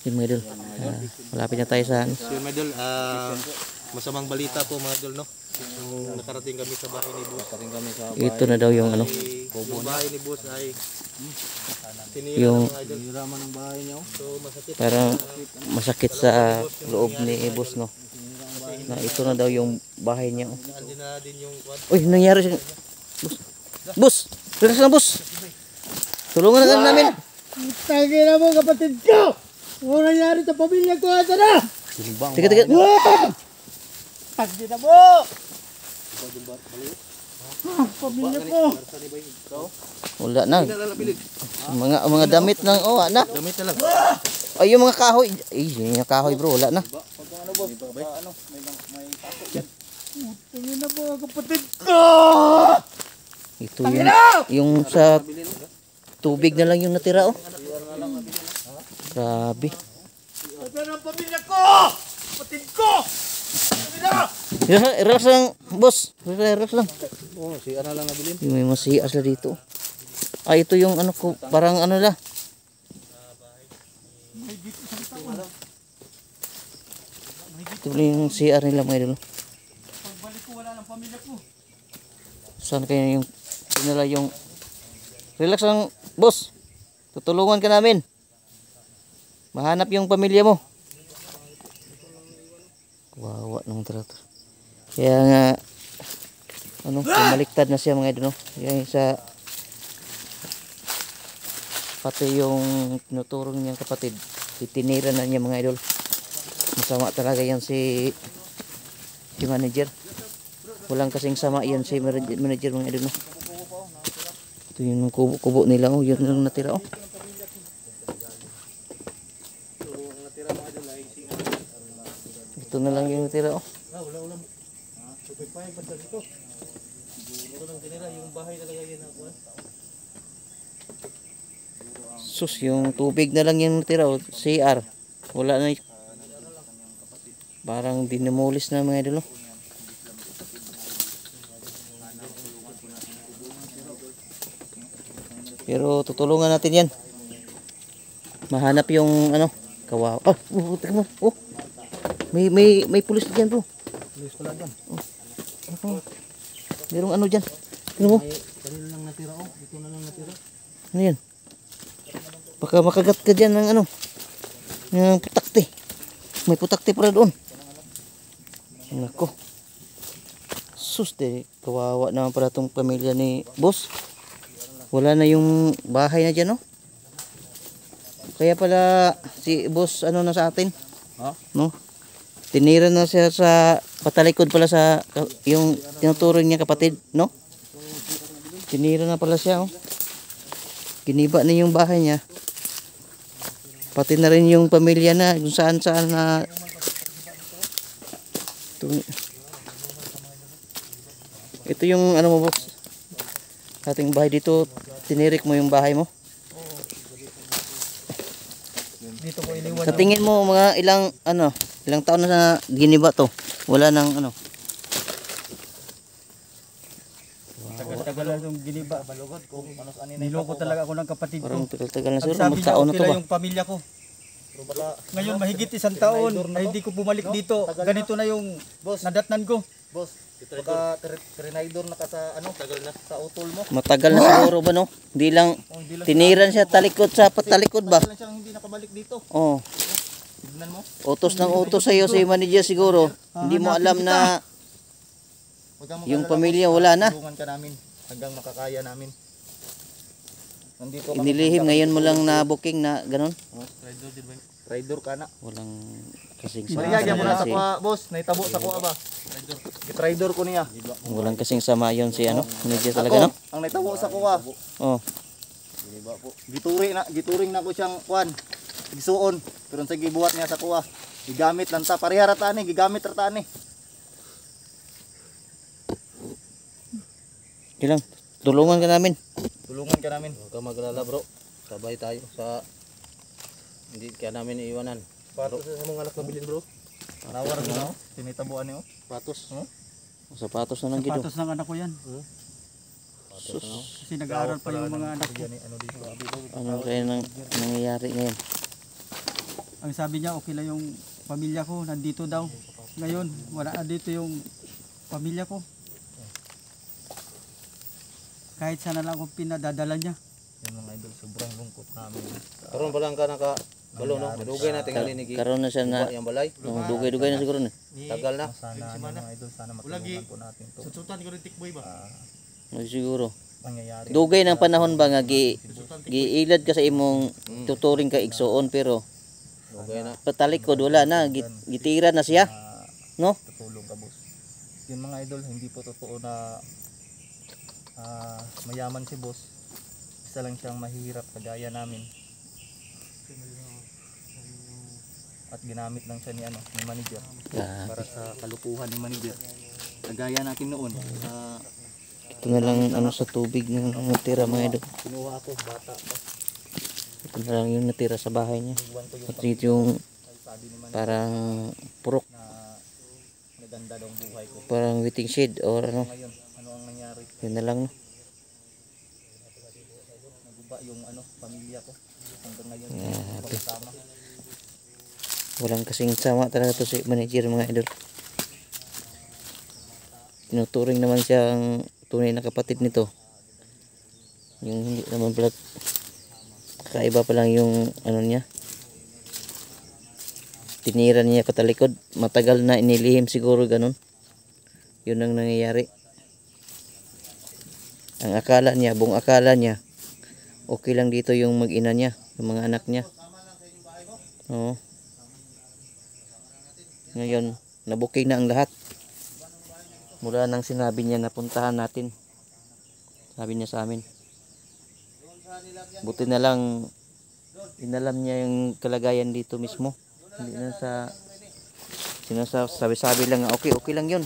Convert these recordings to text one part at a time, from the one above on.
Yun mga idol. Malapit na tayo sa Yun mga idol, masamang balita po mga idol, no? Nung nakarating kami sa bahay ni Boss. ito na daw yung ano, Yung bahay ni Boss ay tinira yung mga idol. Ng bahay niya. So masakit. parang masakit sa loob ni Boss, no? Na ito na daw yung bahay niya. Andin na din yung kwan. Uy, nangyari siya. Boss! Relax lang, boss! Tulungan na kami namin! Tagi na mo kapatid ko! Ano nangyari sa pamilya ko? Ito na! Tiga. Tagi na mo! Pamilya ko! Wala na. Mga damit ng na. Damit na lang. Ay, yung mga kahoy. Ay, yung mga kahoy, bro. Wala na. Tagi na mo kapatid ko! Ito yung sa tubig na lang yung natira, oh. Grabe. Ito na ang pamilya ko! Kapatid ko! Tagi na! Relax lang, boss. Relax lang. Oo, si Ana lang nabilin. Yung may masias na dito. Ay, ito yung ano ko, parang ano la. Ito yung CR nila mga idol. Pagbalik ko wala ng pamilya ko. Saan kaya yung nila yung relax lang, boss. Tutulungan ka namin. Mahanap yung pamilya mo. Wawa nung trato. Kaya nga ano, bumaliktad na siya mga idol, no? Yung sa pati yung tinuturong niyang kapatid, itinira na niya mga idol. Masama talaga yan si manager. Walang kasing sama yan si manager mga idol, no? Ito yung kubo nila, oh. Yun lang natira, oh. Ito na lang yung natira, oh. Wala. Pagpayag pa dito. Ito lang tinira yung bahay talaga yan na kuan. Sus, yung tubig na lang yung natira, oh. CR. Wala na. Parang dinemolis na mga idol, oh. Pero tutulungan natin yan. Mahanap yung ano, kawawa. Tingnan mo. Oh. May pulis diyan, bro. Pulis pala diyan. Oh. Merong ano diyan. Tingnan mo. Kanina lang natira, oh. Dito na lang natira. Ano yan? Baka makagat ka diyan ng ano. Ng putakte. May putakte para doon. Nako. Sus, kawawa naman pala tong pamilya ni boss. Wala na yung bahay na dyan, no? Kaya pala si boss ano na sa atin, no? Tinira na siya sa patalikod pala sa yung tinuturo niya kapatid, no? Tinira na pala siya, oh. Giniba na yung bahay niya. Pati na rin yung pamilya na kung saan na ito yung ano mo, boss, ating bahay dito. Tinirik mo yung bahay mo. Dito ko iniwan. Sa tingin mo mga ilang taon na giniba to? Wala nang ano. Tagal-tagal na itong giniba. Niloko talaga ako ng kapatid ko. Parang tagal-tagal na Ang siguro. sabi niya, Magtaon na okay to lang ba? yung pamilya ko. Ngayon mahigit 1 taon na hindi ko bumalik dito. Ganito na yung nadatnan ko. Boss, baka trinidor na ka sa ano, tagal na sa utol mo. Matagal na siguro ba, no? Hindi lang tiniran siya talikod sa patalikod ba? Tagal na siyang hindi nakabalik dito. Oh. Tignan mo. Utos ng utos sa iyo si manager siguro. Hindi mo alam na Huwag kang yung mag-alala, pamilya boss. wala na. Tulungan ka namin hanggang makakaya namin. Nandito kami. Inilihim ngayon mo lang na booking na ganun. Rider ka na. Walang kasing Mariyagyan mo na sa si, kuha, boss. Naitabo sa kuha ba? Rider ko niya. walang kasing sama yon si ano, manager talaga, no? Ang naitabo sa kuha. Oh. Gituring na ko siyang kuan. Igsuon. Pero sa gibuhat niya sa kuha. Gigamit lang ta. Parehara ta ni, gigamit ra ta ni. Ilang tulungan ka namin. Tulungan ka namin. Huwag ka maglala bro, sabay tayo sa hindi kaya namin iiwanan. Patos sa mong anak na bilin bro. Nawar mo na. Tinitabuan niyo. Patos. Sapatos na lang gido. Sapatos ng anak ko yan. Kasi nag-aaral pa yung mga anak ko. Ano dito? Ano kaya nangyayari ngayon? Ang sabi niya, okay lang yung pamilya ko, nandito daw. Ngayon, wala na dito yung pamilya ko. Kahit sana lang akong pinadadala niya. Yung mga idol, sobrang lungkot namin. Karon pa lang ka nakabalo no. Madugay na tingali ni Karon na siya na yung balay. dugay-dugay na siguro na. Tagal na. Sana mga idol, sana matulungan po natin to. Susutan ko rin tikboy ba? Siguro. Pangyayari. Dugay ng panahon ba nga giilad ka sa imong tuturing ka igsuon pero Dugay na. patalikod wala na gitira na siya. No? Tutulong ka, boss. Yung mga idol, hindi po totoo na mayaman si boss. Isa lang siyang mahirap kagaya namin. At ginamit lang siya ni manager Ah, para sa kalukuhan ni manager. Kagaya natin noon. ito na lang ano sa tubig na natira mga idol. Kinuha ako, bata pa. Ito na lang yung natira sa bahay niya. Iwan ko yung At ito yung sabi ni manager parang purok, na naganda daw ang buhay ko. parang waiting shed or ano. Ngayon, ano ang nangyari? Yun na lang no. Naguba yung pamilya ko. Hanggang ngayon, Yeah, pagkasama. Walang kasing sama talaga to si manager mga idol. Tinuturing naman siyang tunay na kapatid nito. Yung hindi naman pala kakaiba pa lang yung ano niya. Tinira niya katalikod. Matagal na inilihim siguro ganun. Yun ang nangyayari. Ang akala niya, buong akala niya, okay lang dito yung mag-ina niya, yung mga anak niya. Oo. Ngayon, nabuking na ang lahat. Mula nang sinabi niya na puntahan natin. Sabi niya sa amin. Buti na lang inalam niya yung kalagayan dito mismo. Hindi na sa sinasabi-sabi lang na okay lang yun.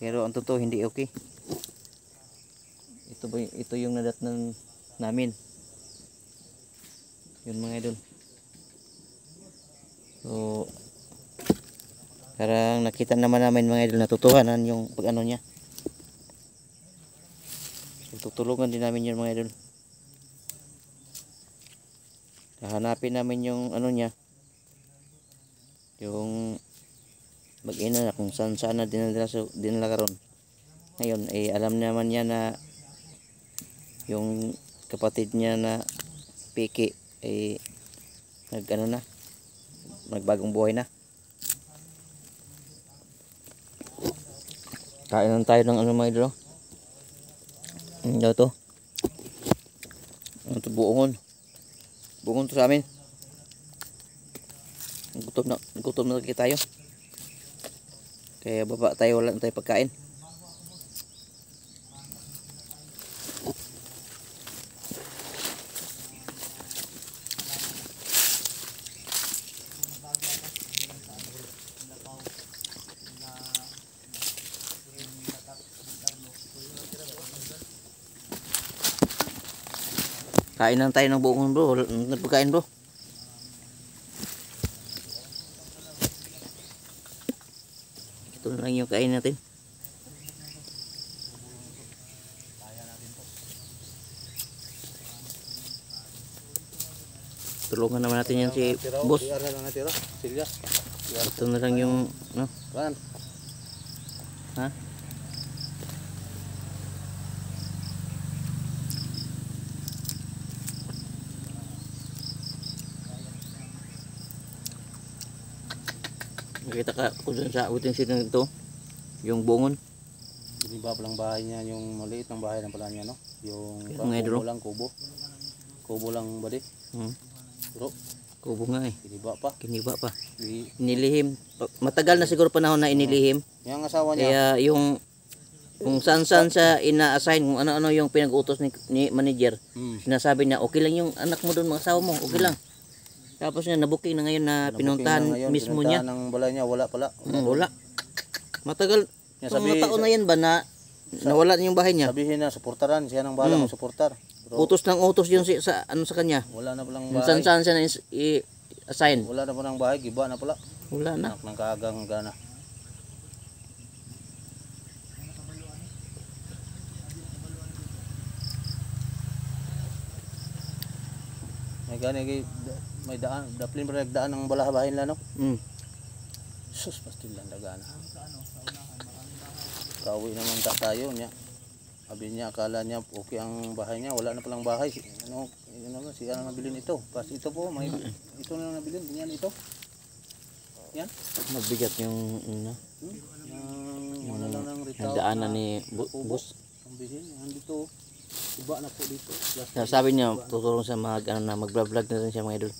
Pero ang totoo hindi okay. Ito yung nadatnan namin. Yun mga idol. So parang nakita naman namin mga idol, natutuhanan yung pag ano niya. So, tutulungan din namin yun mga idol. Hahanapin namin yung ano niya, yung mag-ina na kung saan na dinala karon. Ngayon alam naman niya na yung kapatid niya na Piki nagbagong buhay na. Kain lang tayo ng mga idol. Ano to? Ano to, buongon. Buongon to sa amin. Gutom na tayo. Kaya baba tayo, wala na tayo pagkain. Kain lang tayo ng buong bro. Wala pagkain bro. Ito na lang yung kain natin. Tulungan naman natin yan si boss. Ano lang natira? Silya. Ito na lang yung no. Kan. Ha? Nakita ka kung saan sa uting sila ito, yung bungon. Biniba pa lang bahay niya, yung maliit ng bahay lang pala niya, no? Yung Yung idol. kubo lang, kubo. Kubo lang ba di? Bro, Kubo nga eh. biniba pa. Kiniba pa. Di, Inilihim. Matagal na siguro panahon na inilihim. yung asawa niya, Kaya yung kung saan siya ina-assign, kung ano-ano yung pinag-utos ni manager, sinasabi niya, okay lang yung anak mo doon, mga asawa mo, okay lang. Tapos niya nabuking na ngayon na pinuntahan mismo niya. ng balay niya, wala pala. Wala. Matagal. Niya Kung mga taon na yan ba na nawala na yung bahay niya? Sabihin na, suportaran, siya nang bala suportar. Pero Utos ng utos yung sa ano sa kanya. wala na palang Kung bahay. saan siya na i-assign. Wala na palang bahay, giba na pala. Wala na. Anak ng kaagang gana. May gani may daan, daplin pa nagdaan ng balahabahin lang no. Mm. Sus, pasti lang dagaan. Kauwi naman tayo niya. Sabi niya, akala niya okay ang bahay niya, wala na palang bahay. Ano, yun naman, siya na nabilin ito. Pas ito po, may ito na lang nabilin, ganyan ito. Yan. Mabigat yung ano, Yung ano lang ng retail. daanan ni boss. Ang bihin, andito. Iba na po dito. Sabi niya tutulong sa mag-vlog na rin siya mga idol.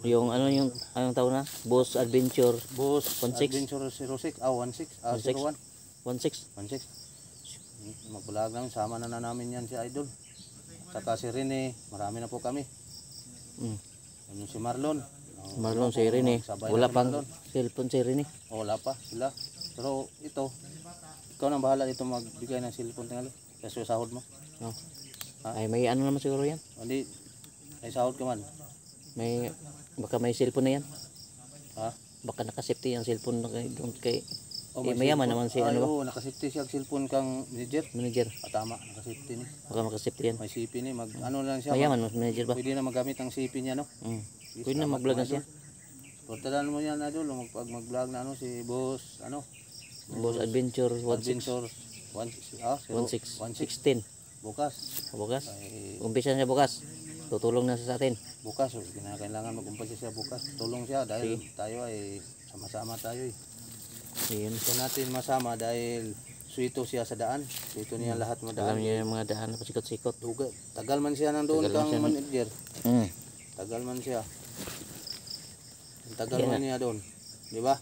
Yung yung anong taon na? Boss Adventure Boss, 16. Adventure 06, 16, 16. 01. 16. 16. Magbulag lang, sama na namin yan si Idol. Saka si Rene, marami na po kami. Mm. Ano si Marlon. Marlon si Rene. Sabay Wala na si pang Marlon. cellphone si Rene. Wala pa sila. Pero ito, ikaw nang bahala dito magbigay ng cellphone tingali. Kasi sahod mo. No. Ay may ano naman siguro yan. Hindi, ay sahod ka man. May baka may cellphone na yan. Ha? Baka nakasafety yung cellphone na kay Oh, mayaman naman si ano ba? Oo, nakasafety siya ang cellphone kang manager. Manager. Tama, nakasafety ni. Baka makasafety yan. May CP ni, mag ano lang siya. Mayaman mas manager ba? Pwede na magamit ang CP niya, no? Mm. Pwede na mag-vlog na siya. Portalan mo yan, Idol, mag-vlog na ano si Boss, ano? Boss Adventure 16. Adventure 16. Bukas. Bukas. Ay, Umpisa siya bukas. Tutulong na siya sa atin. bukas, kailangan mag-umpisa siya bukas. Tulong siya dahil tayo ay sama-sama tayo eh. Yun. Gusto natin masama dahil suwito siya sa daan. Suwito niya lahat Alam madaan. niyo yung mga daan na pasikot-sikot. Tagal man siya nandoon Tagal man kang siya manager. Mm. Tagal man siya. Tagal Yan man na. niya doon. Di ba?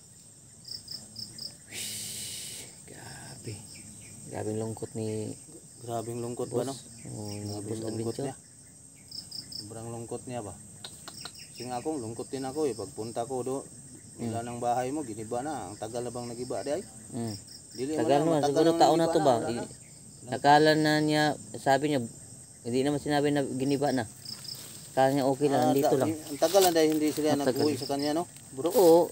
Grabe. Grabing lungkot ni Grabing lungkot ba, no? Boss Grabing lungkot Adventure. niya. Sobrang lungkot niya ba? Kasi nga ako, lungkot din ako eh. Pagpunta ko doon, nila ng bahay mo, giniba na. Ang tagal na bang nagiba di ay? Mm. Dili Tagal mo naman, matagal siguro nang taon na nagiba to ba? wala na. Nakala na niya, sabi niya, hindi naman sinabi na giniba na. Kala niya okay lang, nandito lang. Ang tagal na dahil hindi sila Ang tagal. nag-uwi sa kanya, no? Bro, Oo,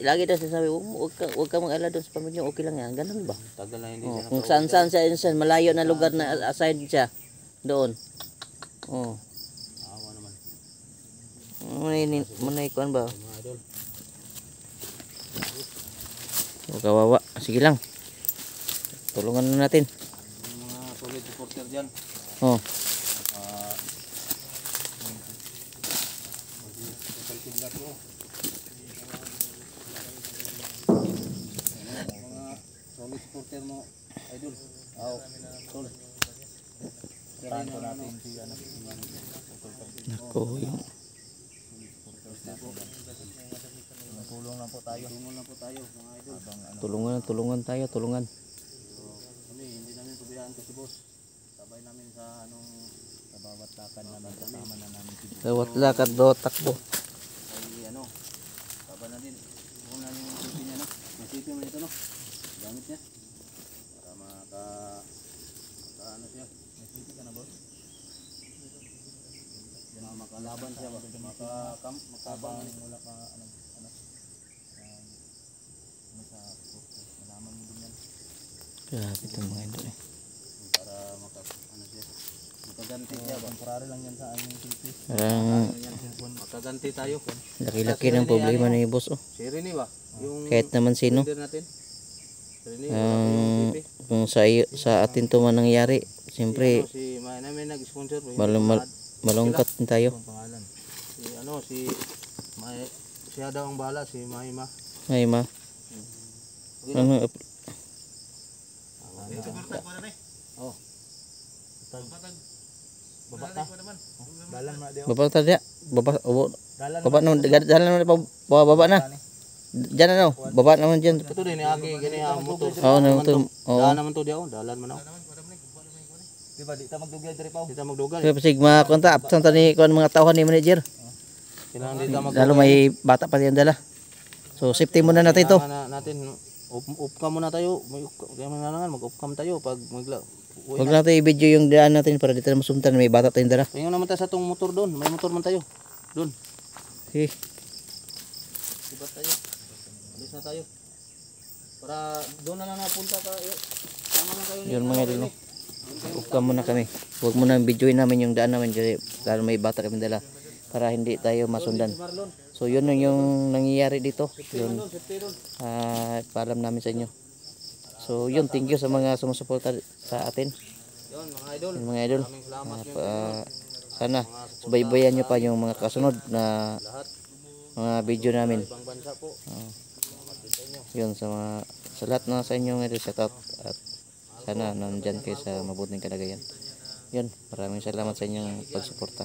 lagi daw sinasabi, huwag ka mag-alala doon sa pamilya, okay lang yan. Ganun ba? tagal na hindi Oh, siya kung nakauwi. saan siya, malayo na lugar na aside siya, doon. Oh. Awa naman. Manay kuan ba? Mga idol. O kawawa. Sige lang. Tulungan na natin. Yung mga solid supporter dyan. Oh. Magkikidlat mo. Mga solid supporter mo, idol. Sol. Tirahan ko natin si anak. Nako, yung Tulong lang po tayo. Tulong lang po tayo, mga idol. tulungan tayo, tulungan. Kami, hindi namin pabayaan to si boss. Sabay namin sa anong sa bawat lakad namin, kasama na namin si boss. Bawat lakad, bawat takbo. Ay ano, sabay na din. Kung na yung sipi niya, no? May sipi mo nito, no? Gamit niya. Para ano siya. May sipi ka na, boss? Makalaban siya ba? Makabang mula ka, ano sa malaman mo din yan. Grabe itong mga ito eh. Para ano siya. Makaganti siya ba? Temporary lang yan sa aming sipi. Parang Makaganti tayo. laki-laki ng problema ni boss. Oh. Si Rene ba? Yung Kahit naman sino. leader natin. Si Rene, yung sipi. Kung sa atin to man nangyari, siyempre Si namin nag-sponsor. malungkot din tayo. Ang pangalan. Siya daw ang bahala, si Mahima. Ay ma. Okay Ano, Oh. Baba ta. Dalan ma diyo. baba tadi. Baba Dalan. baba naman jalan naman baba na. Diyan na no. Baba naman diyan. Ito din agi gani ang motor. Oo, naman to. Oo. Dalan naman to diyo, dalan man ako. Di ba, di ta magdugay diri pa. Kita magdugal. Kaya sigma konta absent ni kuan mga tauhan ni manager. Kailangan dito Lalo may bata pa diyan dala. So safety muna natin ito. Natin upcam muna tayo. Kaya manangan mag-upcam tayo pag Huwag natin i-video yung daan natin para dito na masumtan. May bata tayong dala. Tingnan naman tayo sa tong motor doon. May motor man tayo. Doon. Okay. Sibat tayo. Alis na tayo. Para doon na lang napunta tayo. Tama lang kayo. Yun mga idol. Upcam muna kami. Huwag muna videoin namin yung daan namin kasi lalo may bata kami dala. para hindi tayo masundan. So yun yung nangyayari dito. Yun, paalam namin sa inyo. So yun, thank you sa mga sumusuporta sa atin. Yun mga idol. Yun, mga idol. Maraming salamat yun. Sana subaybayan nyo pa yung mga kasunod na Lahat. mga video namin. Ibang bansa po. Salamat din sa inyo. Yun, sa lahat na sa inyo ngayon, shout out. At sana nandyan kayo sa mabuting kalagayan. Yun, maraming salamat sa inyong pagsuporta.